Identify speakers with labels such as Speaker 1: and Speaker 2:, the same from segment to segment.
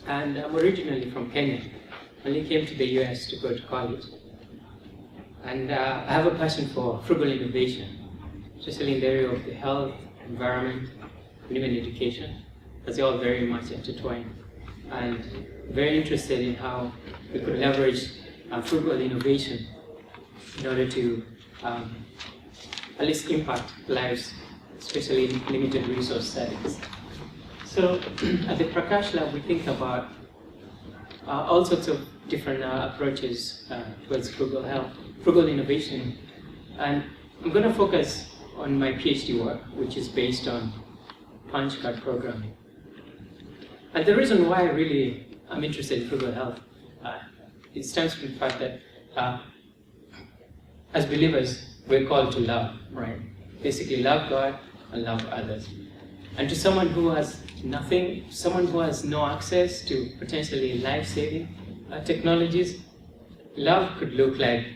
Speaker 1: And I'm originally from Kenya. Only came to the US to go to college. And I have a passion for frugal innovation, especially in the area of the health, environment, and even education, as they're all very much intertwined. And very interested in how we could leverage frugal innovation in order to at least impact lives, especially in limited resource settings. So at the Prakash Lab, we think about all sorts of different approaches towards frugal innovation. And I'm going to focus on my PhD work, which is based on punch card programming. And the reason why I'm interested in frugal health, it stems from the fact that as believers, we're called to love, right? Basically love God and love others. And to someone who has nothing, someone who has no access to potentially life-saving technologies, love could look like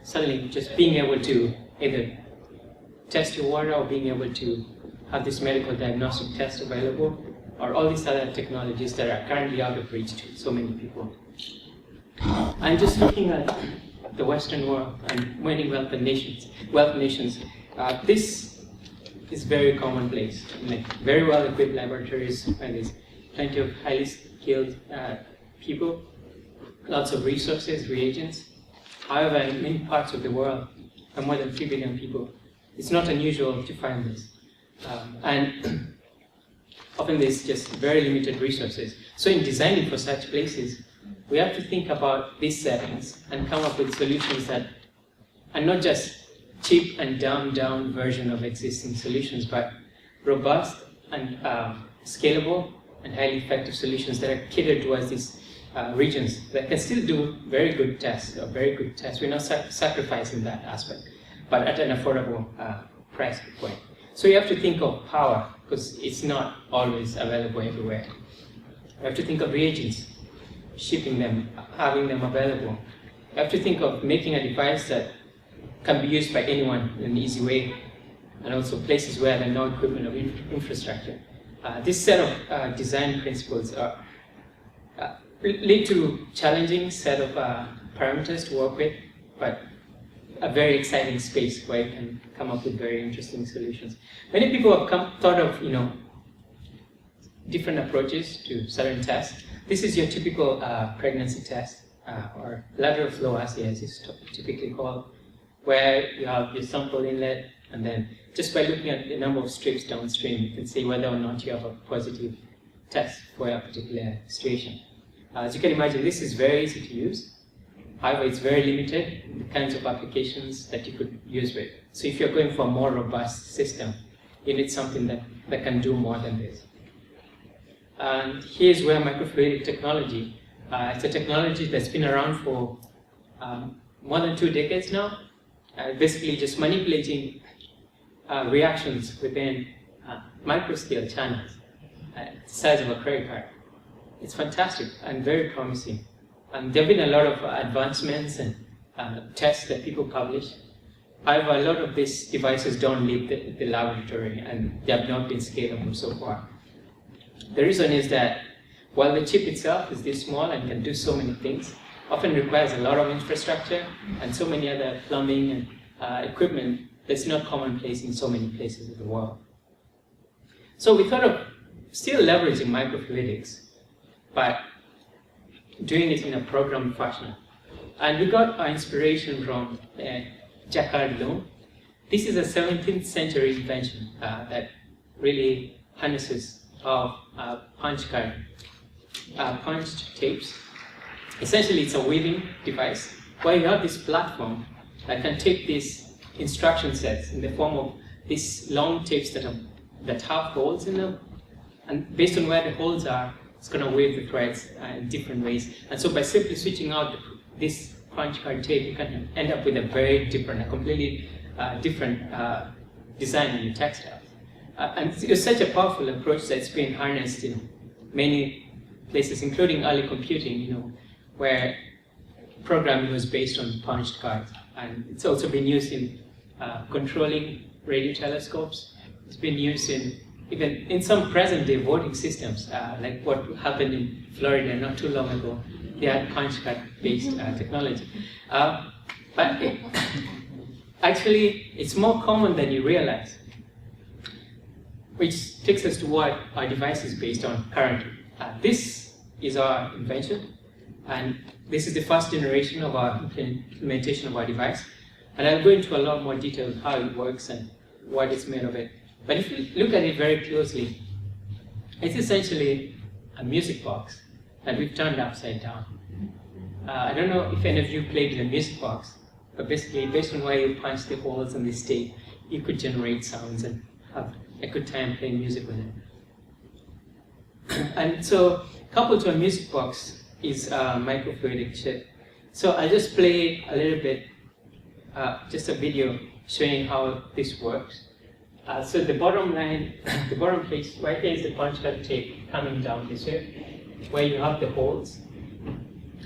Speaker 1: suddenly just being able to either test your water or being able to have this medical diagnostic test available, or all these other technologies that are currently out of reach to so many people. And just looking at the Western world and many wealthy nations, this is very commonplace. Like very well-equipped laboratories, and there's plenty of highly skilled people, lots of resources, reagents. However, in many parts of the world, more than 3 billion people, it's not unusual to find this. And often there's just very limited resources. So in designing for such places, we have to think about these settings and come up with solutions that are not just cheap and dumbed-down version of existing solutions, but robust and scalable and highly effective solutions that are catered towards these regions that can still do very good tests. We're not sacrificing that aspect, but at an affordable price point. So you have to think of power, because it's not always available everywhere. You have to think of reagents, shipping them, having them available. You have to think of making a device that can be used by anyone in an easy way, and also places where there are no equipment or infrastructure. This set of design principles lead to challenging set of parameters to work with, but a very exciting space where you can come up with very interesting solutions. Many people have thought of different approaches to certain tests. This is your typical pregnancy test, or lateral flow assay, as it's typically called, where you have your sample inlet, and then just by looking at the number of strips downstream, you can see whether or not you have a positive test for a particular situation. As you can imagine, this is very easy to use. However, it's very limited in the kinds of applications that you could use with. So if you're going for a more robust system, you need something that can do more than this. And here's where microfluidic technology, it's a technology that's been around for more than 2 decades now. Basically just manipulating reactions within microscale channels, the size of a credit card. It's fantastic and very promising. And there have been a lot of advancements and tests that people publish. However, a lot of these devices don't leave the laboratory, and they have not been scalable so far. The reason is that while the chip itself is this small and can do so many things, often requires a lot of infrastructure and so many other plumbing and equipment that's not commonplace in so many places of the world. So we thought of still leveraging microfluidics, but doing it in a programmed fashion. And we got our inspiration from Jacquard Loom. This is a 17th century invention that really harnesses of punched tapes. Essentially, it's a weaving device where you have this platform that can take these instruction sets in the form of these long tapes that have holes in them, and based on where the holes are, it's going to weave the threads in different ways. And so by simply switching out this punch card tape, you can end up with a completely different design in your textiles. And it's such a powerful approach that's been harnessed in many places, including early computing, where programming was based on punched cards. And it's also been used in controlling radio telescopes. It's been used in even in some present-day voting systems, like what happened in Florida not too long ago, they had punch card-based technology. But actually, it's more common than you realize, which takes us to what our device is based on currently. This is our invention, and this is the first generation of our implementation of our device. And I'll go into a lot more detail on how it works and what is made of it. But if you look at it very closely, it's essentially a music box that we've turned upside down. I don't know if any of you played with a music box, but basically, based on where you punch the holes in this tape, you could generate sounds and have a good time playing music with it. And so, coupled to a music box is a microfluidic chip. So I'll just play a little bit, just a video showing how this works. So the bottom line, the bottom place, right here is the punch card tape coming down this way, where you have the holes.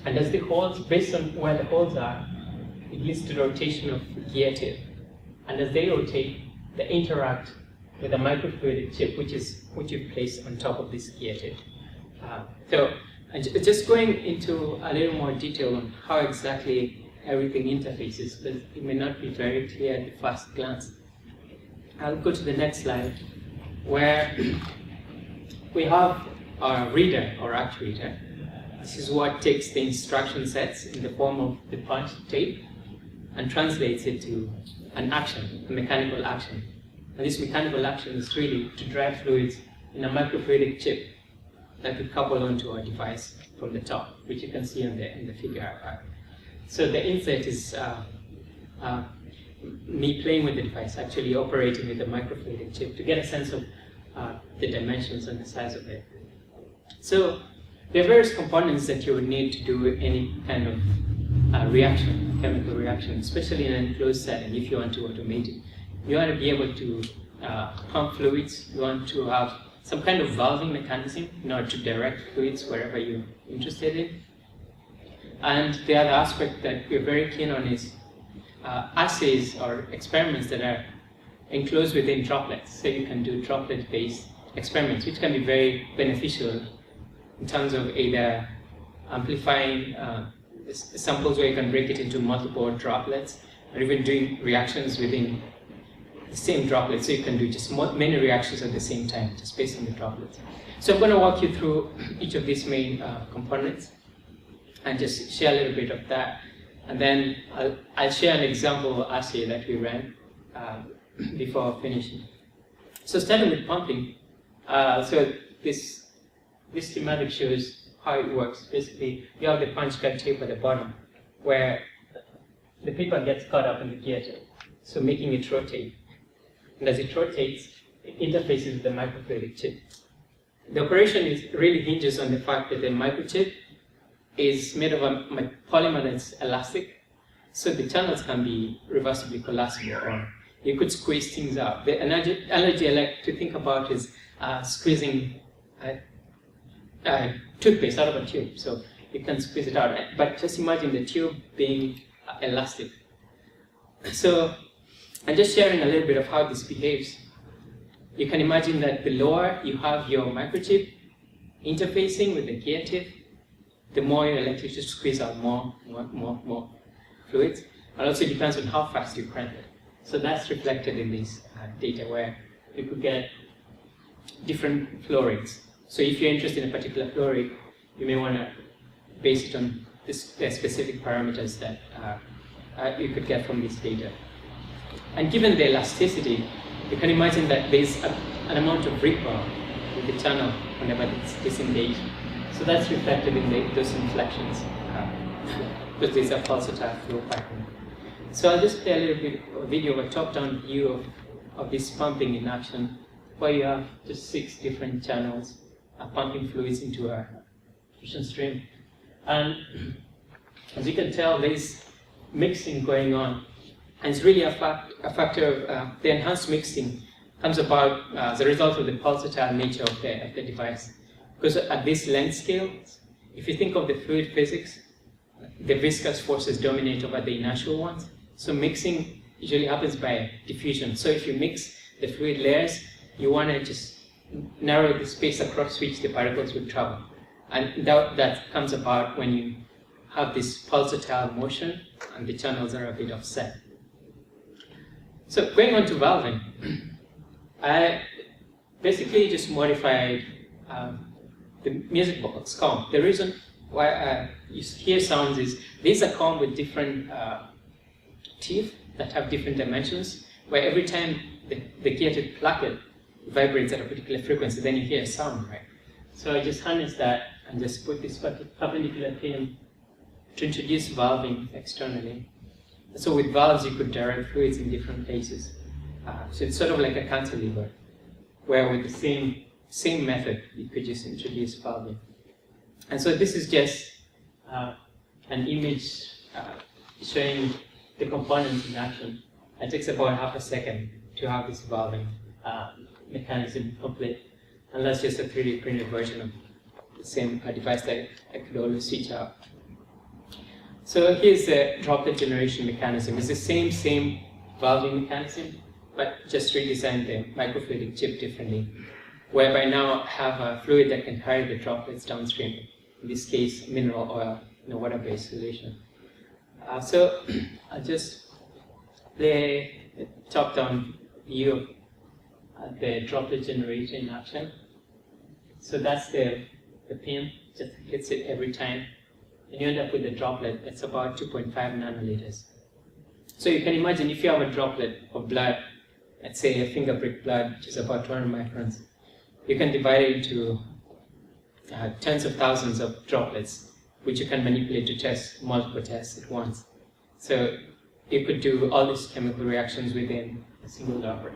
Speaker 1: And as the holes, based on where the holes are, it leads to the rotation of the gear tip. And as they rotate, they interact with a microfluidic chip, which you place on top of this gear tip. So just going into a little more detail on how exactly everything interfaces, but it may not be very clear at the first glance. I'll go to the next slide, where we have our reader or actuator. This is what takes the instruction sets in the form of the punch tape and translates it to an action, a mechanical action. And this mechanical action is really to drive fluids in a microfluidic chip that we couple onto our device from the top, which you can see in the figure. So the inset is me playing with the device, actually operating with the microfluidic chip to get a sense of the dimensions and the size of it. So there are various components that you would need to do any kind of reaction, chemical reaction, especially in an enclosed setting if you want to automate it. You want to be able to pump fluids, you want to have some kind of valving mechanism in order to direct fluids wherever you're interested in. And the other aspect that we're very keen on is assays or experiments that are enclosed within droplets. So you can do droplet-based experiments, which can be very beneficial in terms of either amplifying samples where you can break it into multiple droplets, or even doing reactions within the same droplet, so you can do just many reactions at the same time, just based on the droplets. So I'm going to walk you through each of these main components and just share a little bit of that. And then I'll share an example assay that we ran before finishing. So starting with pumping, so this schematic shows how it works. Basically, you have the punch card tape at the bottom, where the paper gets caught up in the gear tip, so making it rotate. And as it rotates, it interfaces with the microfluidic chip. The operation really hinges on the fact that the microchip is made of a polymer that's elastic, so the channels can be reversibly collapsible, or you could squeeze things out. The analogy I like to think about is squeezing toothpaste out of a tube. So you can squeeze it out, but just imagine the tube being elastic. So I'm just sharing a little bit of how this behaves. You can imagine that the lower you have your microchip interfacing with the gear tip, the more you're likely to squeeze out more fluids. And also it depends on how fast you crank it. So that's reflected in this data, where you could get different flow rates. So if you're interested in a particular flow rate, you may want to base it on the specific parameters that you could get from this data. And given the elasticity, you can imagine that there's an amount of ripple with the channel whenever it's disengaged. So that's reflected in those inflections, because there's a pulsatile flow pattern. So I'll just play a little bit of a video of a top-down view of this pumping in action, where you have just 6 different channels pumping fluids into a diffusion stream. And as you can tell, there's mixing going on. And it's really a factor of the enhanced mixing comes about as a result of the pulsatile nature of the device. Because at this length scale, if you think of the fluid physics, the viscous forces dominate over the inertial ones. So mixing usually happens by diffusion. So if you mix the fluid layers, you want to just narrow the space across which the particles would travel. And that comes about when you have this pulsatile motion and the channels are a bit offset. So going on to valving, I basically just modified the music box comb. The reason why you hear sounds is these are combed with different teeth that have different dimensions, where every time the gated placket vibrates at a particular frequency, then you hear a sound, right? So I just harness that and just put this perpendicular pin to introduce valving externally. So with valves, you could direct fluids in different places. So it's sort of like a cantilever, where with the same method, you could just introduce valving. And so this is just an image showing the components in action. It takes about half a second to have this valving mechanism complete. And that's just a 3D printed version of the same device that I could always switch out. So here's the droplet generation mechanism. It's the same valving mechanism, but just redesigned the microfluidic chip differently, whereby now I have a fluid that can carry the droplets downstream. In this case, mineral oil in a water-based solution. So I'll just play a top-down view of the droplet generator in action. So that's the pin, just hits it every time. And you end up with a droplet that's about 2.5 nanoliters. So you can imagine if you have a droplet of blood, let's say a finger prick blood, which is about 200 microns, you can divide it into tens of thousands of droplets, which you can manipulate to test multiple tests at once. So you could do all these chemical reactions within a single droplet.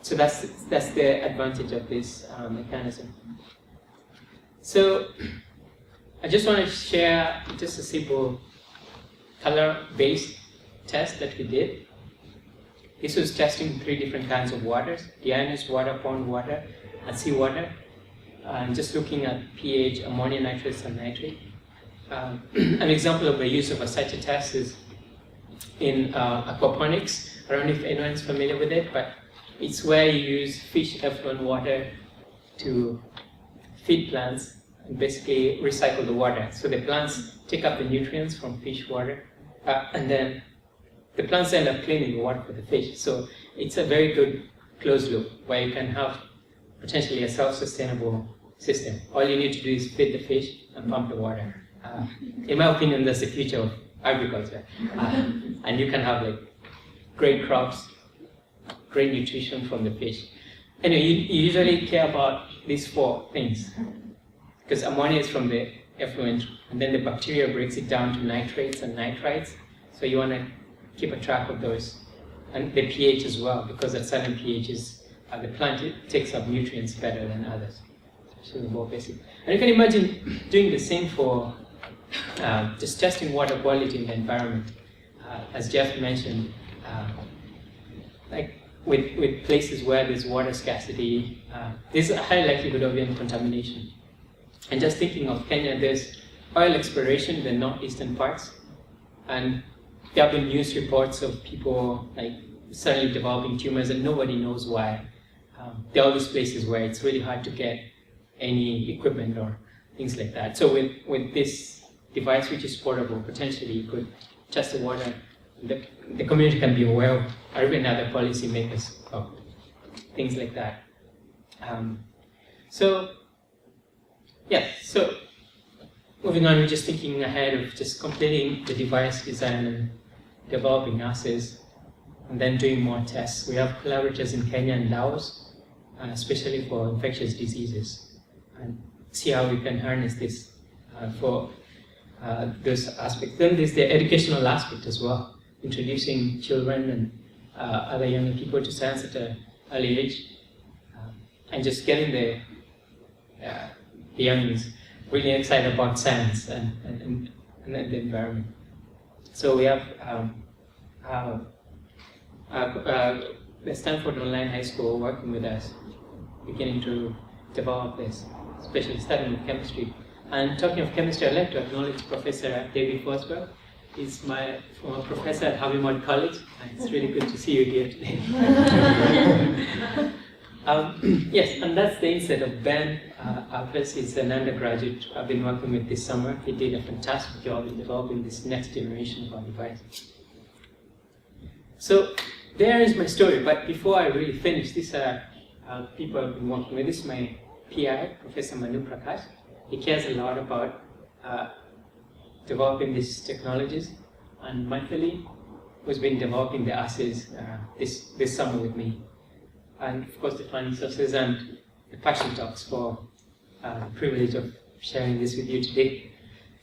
Speaker 1: So that's the advantage of this mechanism. So I just want to share just a simple color-based test that we did. This was testing 3 different kinds of waters: deionized water, pond water, and seawater. And just looking at pH, ammonia, nitrates, and nitrate. An example of the use of a such a test is in aquaponics. I don't know if anyone's familiar with it, but it's where you use fish effluent water to feed plants and basically recycle the water. So the plants take up the nutrients from fish water, and then the plants end up cleaning the water for the fish. So it's a very good closed loop where you can have potentially a self-sustainable system. All you need to do is feed the fish and pump the water. In my opinion, that's the future of agriculture. And you can have like great crops, great nutrition from the fish. Anyway, you usually care about these 4 things, because ammonia is from the effluent, and then the bacteria breaks it down to nitrates and nitrites. So you want to keep a track of those, and the pH as well, because at certain pHs, the plant takes up nutrients better than others. So more basic. And you can imagine doing the same for just testing water quality in the environment. As Jeff mentioned, like with places where there's water scarcity, there's a high likelihood of ion contamination. And just thinking of Kenya, there's oil exploration in the northeastern parts, and there have been news reports of people like suddenly developing tumors and nobody knows why. There are all these places where it's really hard to get any equipment or things like that. So with this device, which is portable, potentially you could test the water. The community can be aware of, or even other policymakers of things like that. So moving on, we're just thinking ahead of just completing the device design and developing assays, and then doing more tests. We have collaborators in Kenya and Laos, especially for infectious diseases, and see how we can harness this for those aspects. Then there's the educational aspect as well, introducing children and other young people to science at an early age, and just getting the youngins really excited about science and the environment. So we have the Stanford Online High School working with us, beginning to develop this, especially starting with chemistry. And talking of chemistry, I'd like to acknowledge Professor David Forsberg. He's my former professor at Harvey Mudd College, and it's really good to see you here today. Yes, and that's the insight of Ben Alpes. He's an undergraduate I've been working with this summer. He did a fantastic job in developing this next generation of our device. So there is my story, but before I really finish, these are people I've been working with. This is my PI, Professor Manu Prakash. He cares a lot about developing these technologies, and Maithili, who's been developing the assays this summer with me. And of course the funding sources and the passion talks for the privilege of sharing this with you today.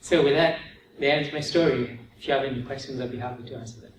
Speaker 1: So with that, there ends my story. If you have any questions, I'll be happy to answer them.